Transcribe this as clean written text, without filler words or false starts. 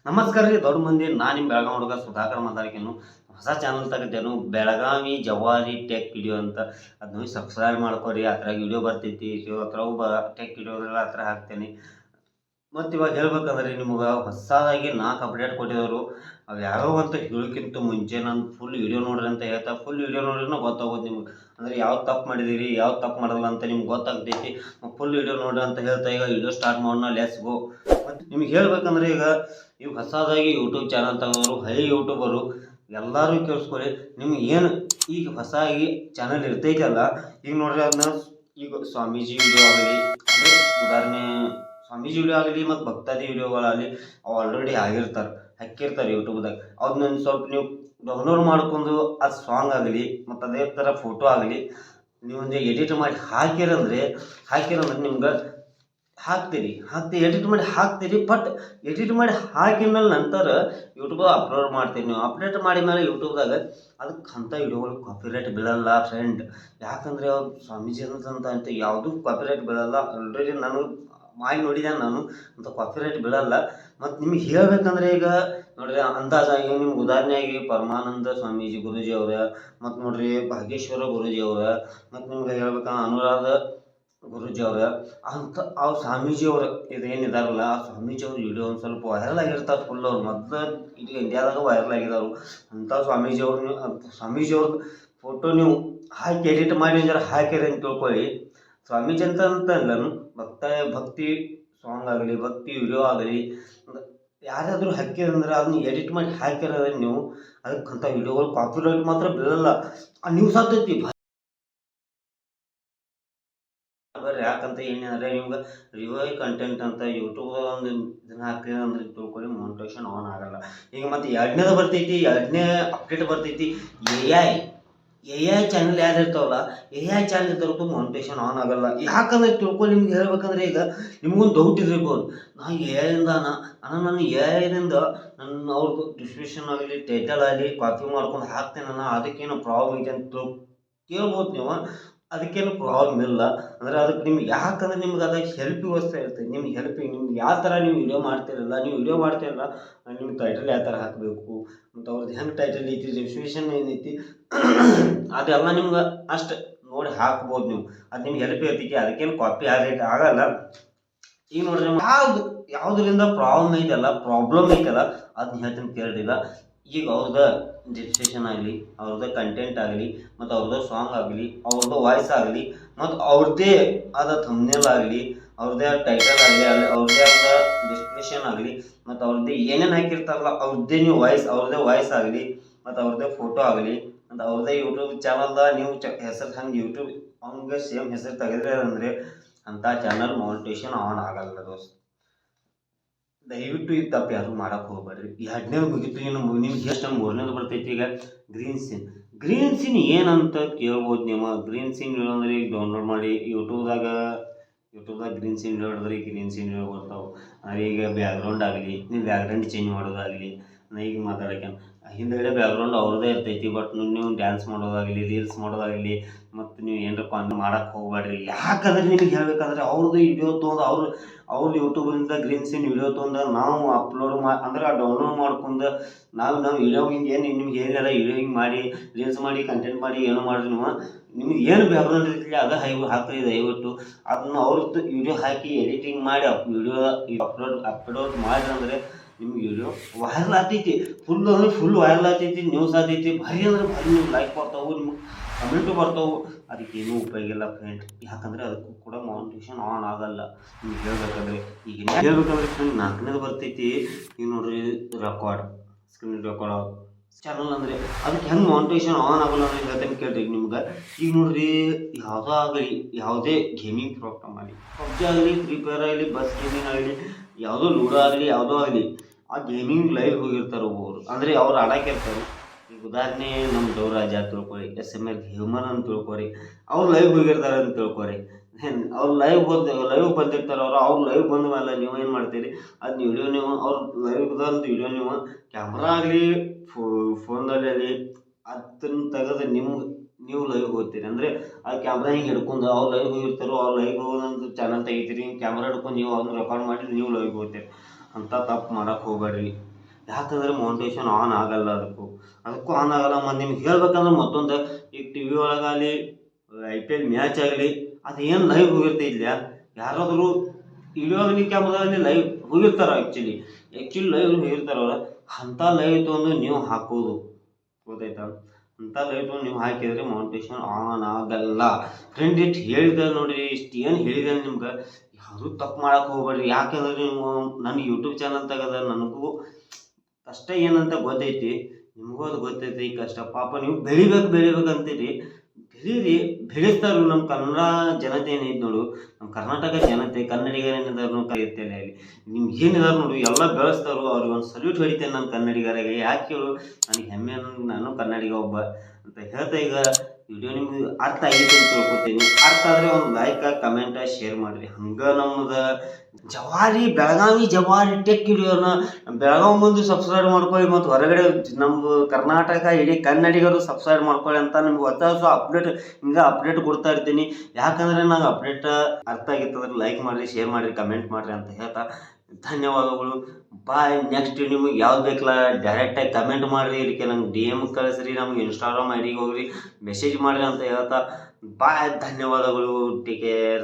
ನಮಸ್ಕಾರ ರೀ ದೊಡ್ಡ ಮಂದಿ. ನಾನು ನಿಮ್ಮ ಬೆಳಗಾವಿ ಹುಡುಗ ಸುಧಾಕರ್ ಮಾತಾಡ್ಕೇನು. ಹೊಸ ಚಾನಲ್ ತೆಗೆದೇನು, ಬೆಳಗಾವಿ ಜವಾರಿ ಟೆಕ್ ವಿಡಿಯೋ ಅಂತ. ಅದನ್ನ ಸಬ್ಸ್ಕ್ರೈಬ್ ಮಾಡ್ಕೊರಿ. ಅದ್ರಾಗ ವಿಡಿಯೋ ಬರ್ತೈತಿ. ಅದ್ರಾಗ ಟೆಕ್ ವಿಡಿಯೋಗಳ ಹತ್ರ ಹಾಕ್ತೇನೆ. ಮತ್ತು ಇವಾಗ ಹೇಳ್ಬೇಕಂದ್ರೆ ನಿಮ್ಗೆ ಹೊಸದಾಗಿ 4 ಅಪ್ಡೇಟ್ ಕೊಟ್ಟಿದ್ದವರು. ಅವು ಯಾವ್ಯಾವ ಅಂತ ಹೇಳೋಕ್ಕಿಂತ ಮುಂಚೆ ನಾನು ಫುಲ್ ವಿಡಿಯೋ ನೋಡ್ರಿ ಅಂತ ಹೇಳ್ತಾ, ಫುಲ್ ವಿಡಿಯೋ ನೋಡ್ರಿನ ಗೊತ್ತಾಗೋದು ನಿಮ್ಗೆ. ಅಂದರೆ ಯಾವ ತಪ್ಪು ಮಾಡಿದ್ದೀರಿ, ಯಾವ ತಪ್ಪು ಮಾಡಲ್ಲ ಅಂತ ನಿಮ್ಗೆ ಗೊತ್ತಾಗ್ತೈತಿ. ಫುಲ್ ವಿಡಿಯೋ ನೋಡ್ರಿ ಅಂತ ಹೇಳ್ತಾ ಈಗ ವಿಡಿಯೋ ಸ್ಟಾರ್ಟ್ ಮಾಡೋಣ. Let's go. ಮತ್ತು ನಿಮ್ಗೆ ಹೇಳ್ಬೇಕಂದ್ರೆ ಈಗ ಹೊಸದಾಗಿ ಯೂಟ್ಯೂಬ್ ಚಾನಲ್ ತೆಗೆದವರು, ಹೈ ಯೂಟ್ಯೂಬರು ಎಲ್ಲರೂ ಕೇಳಿಸ್ಕೊಳ್ಳಿ. ನಿಮ್ಗೆ ಏನು ಈಗ ಹೊಸದಾಗಿ ಚಾನಲ್ ಇರ್ತೈತಲ್ಲ, ಈಗ ನೋಡ್ರಿ ಅದನ್ನ ಈಗ ಸ್ವಾಮೀಜಿ ವಿಡಿಯೋ ಆಗಲಿ, ಅಂದರೆ ಉದಾಹರಣೆ ಸ್ವಾಮೀಜಿ ವಿಡಿಯೋ ಆಗಲಿ ಮತ್ತು ಭಕ್ತಾದಿ ವಿಡಿಯೋಗಳಾಗಲಿ ಅವು ಆಲ್ರೆಡಿ ಹಾಕಿರ್ತಾರೆ ಯೂಟ್ಯೂಬ್ದಾಗ. ಅದನ್ನ ಸ್ವಲ್ಪ ನೀವು ಡೌನ್ಲೋಡ್ ಮಾಡ್ಕೊಂಡು ಆ ಸಾಂಗ್ ಆಗಲಿ ಮತ್ತು ಅದೇ ಥರ ಫೋಟೋ ಆಗಲಿ ನೀವು ಒಂದು ಎಡಿಟ್ ಮಾಡಿ ಹಾಕಿರಂದ್ರೆ ನಿಮ್ಗೆ ಹಾಕ್ತೀರಿ ಎಡಿಟ್ ಮಾಡಿ ಹಾಕ್ತೀರಿ. ಬಟ್ ಎಡಿಟ್ ಮಾಡಿ ಹಾಕಿದ ಮೇಲೆ ನಂತರ ಯೂಟ್ಯೂಬ್ ಅಪ್ಲೋಡ್ ಮಾಡ್ತೀರಿ. ನೀವು ಅಪ್ಡೇಟ್ ಮಾಡಿದ ಮೇಲೆ ಯೂಟ್ಯೂಬ್ದಾಗ ಅದಕ್ಕೆ ಅಂಥ ವಿಡಿಯೋಗಳು ಕಾಪಿರೈಟ್ ಬೀಳಲ್ಲ ಫ್ರೆಂಡ್. ಯಾಕಂದರೆ ಅವ್ರು ಸ್ವಾಮೀಜಿ ಅಂತ ಯಾವುದೂ ಕಾಪಿರೈಟ್ ಬೀಳಲ್ಲ. ಆಲ್ರೆಡಿ ನಾನು ಮಾಡಿ ನೋಡಿದೆ ನಾನು, ಅಂತ ಕಾಪಿರೈಟ್ ಬೀಳಲ್ಲ. ಮತ್ತು ನಿಮ್ಗೆ ಹೇಳ್ಬೇಕಂದ್ರೆ ಈಗ ನೋಡ್ರಿ ಅಂದಾಜಾಗಿ ನಿಮ್ಗೆ ಉದಾಹರಣೆಯಾಗಿ ಪರಮಾನಂದ ಸ್ವಾಮೀಜಿ ಗುರೂಜಿ ಅವರ, ಮತ್ತು ನೋಡ್ರಿ ಭಾಗೇಶ್ವರ ಗುರೂಜಿ ಅವರ, ಮತ್ತು ನಿಮ್ಗೆ ಹೇಳ್ಬೇಕಂದ್ರೆ ಅನುರಾಧ ಗುರೂಜಿ ಅವರ ಅಂತ ಅವ್ರು ಸ್ವಾಮೀಜಿಯವ್ರು ಇದೇನಿದಾರಲ್ಲ, ಆ ಸ್ವಾಮೀಜಿಯವ್ರ ವಿಡಿಯೋ ಒಂದು ಸ್ವಲ್ಪ ವೈರಲ್ ಆಗಿರ್ತಾರೆ. ಫುಲ್ ಅವ್ರು ಮೊದಲು ಇಡೀ ಇಂಡಿಯಾದಾಗ ವೈರಲ್ ಆಗಿದ್ದಾರೆ. ಅಂಥ ಸ್ವಾಮೀಜಿಯವ್ರ ಫೋಟೋ ನೀವು ಹಾಕಿ ಎಡಿಟ್ ಮಾಡಿ ಹಾಕಿರಿ ಅಂತ ತಿಳ್ಕೊಳ್ಳಿ. ಸ್ವಾಮೀಜಿ ಅಂತಲ್ಲ, ಭಕ್ತಿ ಸಾಂಗ್ ಆಗಲಿ, ಭಕ್ತಿ ವಿಡಿಯೋ ಆಗಲಿ, ಯಾರಾದರೂ ಹಾಕಿರಂದ್ರೆ ಅದನ್ನ ಎಡಿಟ್ ಮಾಡಿ ಹಾಕಿರೋದ್ರೆ ನೀವು ಅದಕ್ಕಂಥ ವಿಡಿಯೋಗಳು ಕಾಪಿರೈಟ್ ಮಾತ್ರ ಬೀಳಲ್ಲ. ಆ ನ್ಯೂಸ್ ಆಗ್ತೈತಿ ಬರ್ರಿ. ಯಾಕಂತ ಏನಂದರೆ ನಿಮ್ಗೆ ರಿವೈವ್ ಕಂಟೆಂಟ್ ಅಂತ ಯೂಟ್ಯೂಬ್ ಒಂದು ಇದನ್ನ ಹಾಕಿದ್ರೆ ಅಂದ್ರೆ ತಿಳ್ಕೊಳ್ಳಿ ಮೋನಿಟೈಸೇಷನ್ ಆನ್ ಆಗಲ್ಲ. ಈಗ ಮತ್ತು ಎರಡನೇ ಅಪ್ಡೇಟ್ ಬರ್ತೈತಿ. ಎ ಐ ಚಾನಲ್ ಯಾರು ಇರ್ತಾವಲ್ಲ, ಎ ಐ ಚಾನಲ್ ಇದ್ದವ್ರದ್ದು ಮೋನಿಟೈಸೇಷನ್ ಆನ್ ಆಗಲ್ಲ. ಯಾಕಂದ್ರೆ ತಿಳ್ಕೊಳ್ಳಿ, ನಿಮ್ಗೆ ಹೇಳ್ಬೇಕಂದ್ರೆ ಈಗ ನಿಮ್ಗೊಂದು ಡೌಟ್ ಇರ್ಬೋದು. ನಾನು ಎ ಐದಿಂದ ನಾನು ಎ ಐದಿಂದ ಅವ್ರದ್ದು ಡಿಸ್ಕ್ರಿಪ್ಷನ್ ಆಗಲಿ, ಟೈಟಲ್ ಆಗಲಿ ಕಾಪಿ ಮಾಡ್ಕೊಂಡು ಹಾಕ್ತೇನೆ, ಅದಕ್ಕೇನು ಪ್ರಾಬ್ಲಮ್ ಐತೆ ಅಂತ ಕೇಳ್ಬೋದು ನೀವು. ಅದಕ್ಕೇನು ಪ್ರಾಬ್ಲಮ್ ಇಲ್ಲ. ಅಂದರೆ ಅದಕ್ಕೆ ನಿಮ್ಗೆ ಯಾಕಂದ್ರೆ ನಿಮ್ಗೆ ಅದಕ್ಕೆ ವ್ಯವಸ್ಥೆ ಇರ್ತದೆ. ನಿಮ್ಗೆ ಯಾವ ಥರ ನೀವು ವಿಡಿಯೋ ಮಾಡ್ತಿರಲ್ಲ ನಿಮ್ಗೆ ಟೈಟಲ್ ಯಾವ ಥರ ಹಾಕಬೇಕು, ಮತ್ತು ಅವ್ರದ್ದು ಹೆಂಗೆ ಟೈಟಲ್ ಐತಿ, ಡಿಸ್ಕ್ರಿಪ್ಷನ್ ಏನೈತಿ ಅದೆಲ್ಲ ನಿಮ್ಗೆ ಅಷ್ಟು ನೋಡಿ ಹಾಕ್ಬೋದು ನೀವು. ಅದು ನಿಮ್ಗೆ ಇರ್ತೈತಿ. ಅದಕ್ಕೇನು ಕಾಪಿ ಆಗಲ್ಲ. ಈಗ ನೋಡ್ರಿ ಯಾವುದರಿಂದ ಪ್ರಾಬ್ಲಮ್ ಐತಲ್ಲ ಅದನ್ನ ಹೇಳ್ತೀನಿ ಕೇಳಿಲ್ಲ. ಈಗ ಅವ್ರದ್ದು ಡಿಸ್ಕ್ರಿಪ್ಷನ್ ಆಗಲಿ, ಅವ್ರದ್ದು ಕಂಟೆಂಟ್ ಆಗಲಿ, ಮತ್ತು ಅವ್ರದ್ದು ಸಾಂಗ್ ಆಗಲಿ, ಅವ್ರದ್ದು ವಾಯ್ಸ್ ಆಗಲಿ, ಮತ್ತು ಅವ್ರದ್ದೇ ಆದ ಥಂಬ್ನೇಲ್ ಆಗಲಿ, ಅವ್ರದ್ದೇ ಆದ ಟೈಟಲ್ ಆಗಲಿ, ಅವ್ರದ್ದೇ ಆದ ಡಿಸ್ಕ್ರಿಪ್ಷನ್ ಆಗಲಿ, ಮತ್ತು ಅವ್ರದ್ದೇ ಏನೇನು ಹಾಕಿರ್ತಾರಲ್ಲ ಅವ್ರದ್ದೇ ಅವ್ರದ್ದೇ ವಾಯ್ಸ್ ಆಗಲಿ, ಮತ್ತು ಅವ್ರದ್ದೇ ಫೋಟೋ ಆಗಲಿ, ಮತ್ತು ಅವ್ರದ್ದೇ ಯೂಟ್ಯೂಬ್ ಚಾನಲ್ದ ನೀವು ಹೆಸರು ಹಂಗೆ ಯೂಟ್ಯೂಬ್ ಹಂಗೆ ಸೇಮ್ ಹೆಸರು ತೆಗೆದ್ರೆ ಅಂದರೆ ಅಂಥ ಚಾನಲ್ ಮೋನಿಟೈಸೇಷನ್ ಆನ್ ಆಗಲ್ಲ ದೋಸ್ತ್. ದಯವಿಟ್ಟು ಈ ತಪ್ಪು ಯಾರು ಮಾಡಕ್ಕೆ ಹೋಗ್ಬೇಡ್ರಿ. ಈ 12 ಮುಗಿತು, ಇನ್ನು ನಿಮ್ಗೆ ಎಷ್ಟು 3ನೇದು ಬರ್ತೈತಿ. ಈಗ ಗ್ರೀನ್ ಸೀನ್ ಏನಂತ ಕೇಳ್ಬೋದು ನೀವು. ಗ್ರೀನ್ ಸೀನ್ ಅಂದ್ರೆ ಈಗ ಡೌನ್ಲೋಡ್ ಮಾಡಿ ಯೂಟ್ಯೂಬ್ದಾಗ ಗ್ರೀನ್ ಸೀನ್ ಹಿಡಿದ್ರೆ ಗ್ರೀನ್ ಸೀನ್ ಬರ್ತಾವೆ. ಅಂದರೆ ಈಗ ಬ್ಯಾಕ್ಗ್ರೌಂಡ್ ಆಗಲಿ, ನೀವು ಬ್ಯಾಕ್ಗ್ರೌಂಡ್ ಚೇಂಜ್ ಮಾಡೋದಾಗಲಿ, ಈಗ ಮಾತಾಡೋಕೆ ಹಿಂದುಗಡೆ ಬ್ಯಾಕ್ಗ್ರೌಂಡ್ ಅವ್ರದ್ದೇ ಇರ್ತೈತಿ. ಬಟ್ ನೀವು ಡ್ಯಾನ್ಸ್ ಮಾಡೋದಾಗಲಿ, ರೀಲ್ಸ್ ಮಾಡೋದಾಗಲಿ, ಮತ್ತು ನೀವು ಏನರಪ್ಪ ಅಂದ್ರೆ ಮಾಡಕ್ಕೆ ಹೋಗ್ಬೇಡ್ರಿ. ಯಾಕಂದ್ರೆ ನಿಮಗೆ ಹೇಳ್ಬೇಕಂದ್ರೆ ಅವ್ರದ್ದು ವಿಡಿಯೋ ತೊಗೊಂಡು ಅವ್ರದ್ದು ಯೂಟ್ಯೂಬಿಂದ ಗ್ರೀನ್ ಸೀನ್ ವಿಡಿಯೋ ತೊಗೊಂಡು ನಾವು ಅಪ್ಲೋಡ್ ಅಂದ್ರೆ ಡೌನ್ಲೋಡ್ ಮಾಡ್ಕೊಂಡು ನಾವು ವಿಡಿಯೋ ಹಿಂಗೆ ನಿಮ್ಗೆ ಏನಿಲ್ಲ ವಿಡಿಯೋ ಹಿಂಗೆ ಮಾಡಿ ರೀಲ್ಸ್ ಮಾಡಿ ಕಂಟೆಂಟ್ ಮಾಡಿ ಏನೋ ಮಾಡಿರಿ ನಿಮ್ಗೆ ಏನು ಬ್ಯಾಕ್ಗ್ರೌಂಡ್ ಇರ್ತೈತಿ ಅದು ಹಾಕಿ ದಯವಿಟ್ಟು ಅದನ್ನ ಅವ್ರದ್ದು ವಿಡಿಯೋ ಹಾಕಿ ಎಡಿಟಿಂಗ್ ಮಾಡಿ ಅಪ್ಲೋಡ್ ಮಾಡಿರಿ ಅಂದರೆ ನಿಮ್ಗೆ ವಿಡಿಯೋ ವೈರಲ್ ಆಗ್ತೈತಿ. ಫುಲ್ ವೈರಲ್ ಆಗ್ತೈತಿ, ನ್ಯೂಸ್ ಆಗ್ತೈತಿ. ಭಾರಿ ಅಂದ್ರೆ ಭಾರಿ ನೀವು ಲೈಕ್ ಬರ್ತಾವೆ, ನಿಮ್ಗೆ ಕಮೆಂಟು ಬರ್ತಾವೆ. ಅದಕ್ಕೇನೂ ಉಪಯೋಗ ಇಲ್ಲ ಫ್ರೆಂಡ್. ಯಾಕಂದರೆ ಅದಕ್ಕೂ ಕೂಡ ಮೋನಿಟೈಸೇಷನ್ ಆನ್ ಆಗಲ್ಲ. ನಿಮ್ಗೆ ಹೇಳ್ಬೇಕಂದ್ರೆ ಫ್ರೆಂಡ್ 4ನೇದು ಬರ್ತೈತಿ. ಈಗ ನೋಡ್ರಿ ಸ್ಕ್ರೀನ್ ರೆಕಾರ್ಡ್ ಚಾನಲ್ ಅಂದರೆ ಅದಕ್ಕೆ ಹೆಂಗೆ ಮೋನಿಟೈಸೇಷನ್ ಆನ್ ಆಗೋಲ್ಲ ಅಂದ್ರೆ ಹೇಳ್ತೇನೆ ಕೇಳ್ರಿ ನಿಮ್ಗೆ. ಈಗ ನೋಡ್ರಿ ಯಾವುದೇ ಗೇಮಿಂಗ್ ಪ್ರೋಗ್ರಾಮ್ ಆಗಲಿ, ಪಬ್ಜಿ ಆಗಲಿ, ಫ್ರೀ ಫೈರ್ ಆಗಲಿ, ಬಸ್ ಗೇಮಿಂಗ್ ಆಗಲಿ, ಯಾವುದೋ ಲೂಡೋ ಆಗಲಿ, ಯಾವುದೋ ಆಗಲಿ, ಆ ಗೇಮಿಂಗ್ ಲೈವ್ ಹೋಗಿರ್ತಾರೆ ಒಬ್ಬರು. ಅಂದರೆ ಅವ್ರು ಆಡಾಕಿರ್ತಾರೆ. ಈಗ ಉದಾಹರಣೆ ನಮ್ಮ ದೇವರಾಜ ತಿಳ್ಕೊರಿ, SML ಹ್ಯೂಮನ್ ಅಂತ ತಿಳ್ಕೊರಿ. ಅವ್ರು ಲೈವ್ ಹೋಗಿರ್ತಾರೆ ಅಂತ ತಿಳ್ಕೊರಿ. ಅವ್ರು ಲೈವ್ ಬಂದಿರ್ತಾರೆ. ಅವ್ರು ಲೈವ್ ಬಂದ ಮೇಲೆ ನೀವು ಏನು ಮಾಡ್ತೀರಿ, ಅದನ್ನ ವಿಡಿಯೋ ನೀವು ಅವ್ರ ಲೈವ್ದಂದು ವಿಡಿಯೋ ನೀವು ಕ್ಯಾಮ್ರಾ ಆಗಲಿ ಫೋನ್ದಲ್ಲಿ ಆಗಲಿ ಅದನ್ನ ತೆಗೆದು ನೀವು ಲೈವ್ ಹೋಗ್ತೀರಿ. ಅಂದರೆ ಆ ಕ್ಯಾಮ್ರಾ ಹಿಂಗೆ ಹಿಡ್ಕೊಂಡು ಅವ್ರು ಲೈವ್ ಹೋಗಿರ್ತಾರೋ ಅವ್ರು ಲೈವ್ ಹೋಗೋದಂತ ಚಾನಲ್ ತೆಗಿತೀರಿ. ಕ್ಯಾಮ್ರಾ ಹಿಡ್ಕೊಂಡು ನೀವು ಅವ್ರನ್ನ ರೆಕಾರ್ಡ್ ಮಾಡಿ ನೀವು ಲೈವ್ ಹೋಗ್ತೀರಿ. ಅಂತ ತಪ್ಪು ಮಾಡೋಕ್ಕೆ ಹೋಗ್ಬೇಡ್ರಿ. ಯಾಕಂದ್ರೆ ಮೌಂಟೇಶನ್ ಆನ್ ಆಗಲ್ಲ, ಅದಕ್ಕೂ ಆನ್ ಆಗಲ್ಲ. ಮತ್ತು ನಿಮ್ಗೆ ಹೇಳ್ಬೇಕಂದ್ರೆ ಮತ್ತೊಂದು, ಈಗ ಟಿ ವಿ ಒಳಗಾಗಲಿ IPL ಮ್ಯಾಚ್ ಆಗಲಿ ಅದು ಏನು ಲೈವ್ ಹೋಗಿರ್ತಿಲ್ಲ, ಯಾರಾದರೂ ವಿಡಿಯೋಗಲಿ ಕ್ಯಾಮ್ರಾದಲ್ಲಿ ಲೈವ್ ಹೋಗಿರ್ತಾರೆ. ಆ್ಯಕ್ಚುಲಿ ಲೈವ್ ಹೋಗಿರ್ತಾರೆ ಅವ್ರು. ಅಂಥ ಲೈವ್ ತೊಗೊಂಡು ನೀವು ಹಾಕೋದು ಗೊತ್ತಾಯ್ತಾ? ಅಂಥ ಲೈವ್ ತೊಗೊಂಡು ನೀವು ಹಾಕಿದರೆ ಮೌಂಟೇಶನ್ ಆನ್ ಆಗಲ್ಲ ಫ್ರೆಂಡ್. ಇಷ್ಟು ಹೇಳಿದೆ ನೋಡಿರಿ, ಇಷ್ಟು ಏನು ಹೇಳಿದೆ ನಿಮ್ಗೆ, ಯಾರೂ ತಪ್ಪು ಮಾಡಕ್ಕೆ ಹೋಗ್ಬೇಡ್ರಿ. ಯಾಕಂದ್ರೆ ನೀವು ನನ್ನ ಯೂಟ್ಯೂಬ್ ಚಾನಲ್ ತೆಗೆದ ನನಗೂ ಕಷ್ಟ ಏನಂತ ಗೊತ್ತೈತಿ, ನಿಮಗೂ ಅದು ಗೊತ್ತೈತಿ ಈ ಕಷ್ಟ. ಪಾಪ ನೀವು ಬೆಳಿಬೇಕಂತೀರಿ, ಬೆಳೀರಿ, ಬೆಳೆಸ್ತಾರು. ನಮ್ಮ ಕನ್ನಡ ಜನತೆ ಏನೈತೆ ನೋಡು, ನಮ್ಮ ಕರ್ನಾಟಕ ಜನತೆ ಕನ್ನಡಿಗರೇನಿದಾರು ಕರೆಯುತ್ತೇನೆ ಅಲ್ಲಿ ನಿಮ್ಗೆ ಏನಿದಾರು ನೋಡು ಎಲ್ಲ ಬೆಳೆಸ್ತಾರೋ. ಅವ್ರಿಗೆ ಒಂದು ಸಲ್ಯೂಟ್ ಹೊಡಿತೇನೆ ನಾನು ಕನ್ನಡಿಗರಿಗೆ. ಯಾಕೆ ಹೇಳು, ನನಗೆ ಹೆಮ್ಮೆ, ನಾನು ಕನ್ನಡಿಗ ಒಬ್ಬ ಅಂತ ಹೇಳ್ತಾ. ಈಗ ವಿಡಿಯೋ ನಿಮ್ಗೆ ಅರ್ಥ ಆಗೈತೆ ಅಂತ ತಿಳ್ಕೊತೀನಿ. ಅರ್ಥ ಆದರೆ ಒಂದು ಲೈಕ್, ಕಮೆಂಟ, ಶೇರ್ ಮಾಡಿರಿ. ಹಂಗೆ ನಮ್ಮದು ಬೆಳಗಾವಿ ಜವಾರಿ ಟೆಕ್ ವಿಡಿಯೋನ ಬೆಳಗಾವಿ ಮುಂದೆ ಸಬ್ಸ್ಕ್ರೈಬ್ ಮಾಡ್ಕೊಳ್ಳಿ, ಮತ್ತು ಹೊರಗಡೆ ನಮ್ಮದು ಕರ್ನಾಟಕ ಇಡೀ ಕನ್ನಡಿಗರು ಸಬ್ಸ್ಕ್ರೈಬ್ ಮಾಡ್ಕೊಳ್ಳಿ ಅಂತ ನಿಮ್ಗೆ ಹೊಸ ಹಿಂಗೆ ಅಪ್ಡೇಟ್ ಕೊಡ್ತಾ ಇರ್ತೀನಿ. ಯಾಕಂದರೆ ನಂಗೆ ಅಪ್ಡೇಟ್ ಅರ್ಥ ಆಗಿತ್ತಂದ್ರೆ ಲೈಕ್ ಮಾಡಿರಿ, ಶೇರ್ ಮಾಡಿರಿ, ಕಮೆಂಟ್ ಮಾಡಿರಿ ಅಂತ ಹೇಳ್ತಾ ಧನ್ಯವಾದಗಳು. ಬಾಯ್. ನೆಕ್ಸ್ಟ್ ನಿಮಗೆ ಯಾವ್ದು ಬೇಕಲ್ಲ ಡೈರೆಕ್ಟಾಗಿ ಕಮೆಂಟ್ ಮಾಡಿರಿ, ಇದಕ್ಕೆ ನಂಗೆ DM ಕಳಿಸ್ರಿ, ನಮ್ಗೆ ಇನ್ಸ್ಟಾಗ್ರಾಮ್ ID ಗೆ ಹೋಗ್ರಿ, ಮೆಸೇಜ್ ಮಾಡಿರಿ ಅಂತ ಹೇಳ್ತಾ ಬಾಯ್. ಧನ್ಯವಾದಗಳು. Take care.